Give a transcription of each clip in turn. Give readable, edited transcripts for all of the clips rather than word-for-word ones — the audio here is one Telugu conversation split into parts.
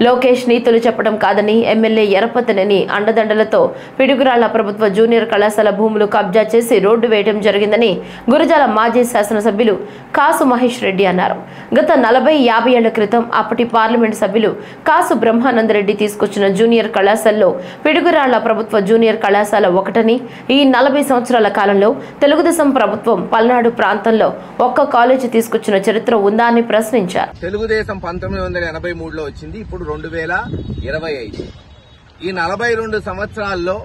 లోకేష్ నీతులు చెప్పడం కాదని ఎమ్మెల్యే ఎరపతనేని అండదండలతో పిడుగురాళ్ల ప్రభుత్వ జూనియర్ కళాశాల భూములు కబ్జా చేసి రోడ్డు వేయడం జరిగిందని గురజాల మాజీ శాసనసభ్యులు కాసు మహేష్ రెడ్డి అన్నారు. గత 40-50 ఏళ్ల క్రితం అప్పటి పార్లమెంటు సభ్యులు కాసు బ్రహ్మానందరెడ్డి తీసుకొచ్చిన జూనియర్ కళాశాలలో పిడుగురాళ్ల ప్రభుత్వ జూనియర్ కళాశాల ఒకటని, ఈ 40 సంవత్సరాల కాలంలో తెలుగుదేశం ప్రభుత్వం పల్నాడు ప్రాంతంలో ఒక్క కాలేజీ తీసుకొచ్చిన చరిత్ర ఉందా అని ప్రశ్నించారు. తెలుగుదేశం 1983లో వచ్చింది. ఇప్పుడు 2025. ఈ 42 సంవత్సరాల్లో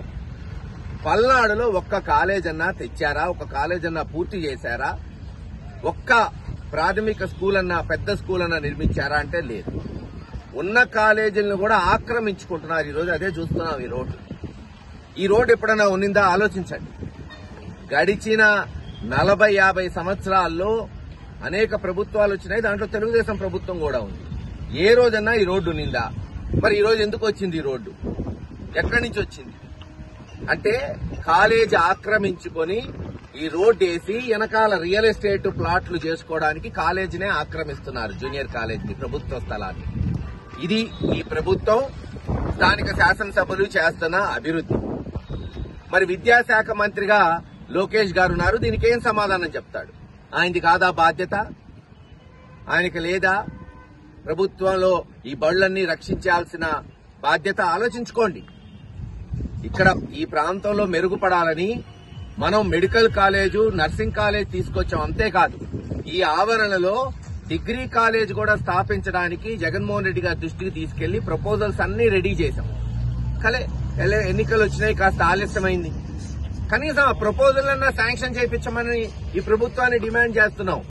పల్నాడులో ఒక్క కాలేజ్ అన్నా తెచ్చారా? ఒక కాలేజ్ అన్నా పూర్తి చేశారా? ఒక్క ప్రాథమిక స్కూల్ అన్నా, పెద్ద స్కూల్ అన్నా నిర్మించారా అంటే లేదు. ఉన్న కాలేజీలను కూడా ఆక్రమించుకుంటున్నారు. ఈరోజు అదే చూస్తున్నాం. ఈ రోడ్డు ఎప్పుడన్నా ఉన్నిందా ఆలోచించండి. గడిచిన 40-50 సంవత్సరాల్లో అనేక ప్రభుత్వాలు వచ్చినాయి. దాంట్లో తెలుగుదేశం ప్రభుత్వం కూడా ఉంది. ఏ రోజన్నా ఈ రోడ్డు నిందా? మరి ఈ రోజు ఎందుకు వచ్చింది? ఈ రోడ్డు ఎక్కడి నుంచి వచ్చింది అంటే కాలేజీ ఆక్రమించుకొని ఈ రోడ్డు వేసి వెనకాల రియల్ ఎస్టేట్ ప్లాట్లు చేసుకోవడానికి కాలేజీనే ఆక్రమిస్తున్నారు. జూనియర్ కాలేజీని, ప్రభుత్వ స్థలాన్ని. ఇది ఈ ప్రభుత్వం, స్థానిక శాసనసభలు చేస్తున్న అభివృద్ధి. మరి విద్యాశాఖ మంత్రిగా లోకేష్ గారు ఉన్నారు. దీనికి ఏం సమాధానం చెప్తాడు? ఆయనది కాదా బాధ్యత? ఆయనకి లేదా? ప్రభుత్వంలో ఈ బడులన్నీ రక్షించాల్సిన బాధ్యత ఆలోచించుకోండి. ఇక్కడ ఈ ప్రాంతంలో మెరుగుపడాలని మనం మెడికల్ కాలేజు, నర్సింగ్ కాలేజ్ తీసుకొచ్చాం. అంతేకాదు, ఈ ఆవరణలో డిగ్రీ కాలేజ్ కూడా స్థాపించడానికి జగన్మోహన్ రెడ్డి గారి దృష్టికి తీసుకెళ్లి ప్రపోజల్స్ అన్ని రెడీ చేశాం. ఎన్నికలు వచ్చినాయి, కాస్త ఆలస్యమైంది. కనీసం ఆ ప్రపోజల్ అన్నా శాంక్షన్ చేయించమని ఈ ప్రభుత్వాన్ని డిమాండ్ చేస్తున్నాం.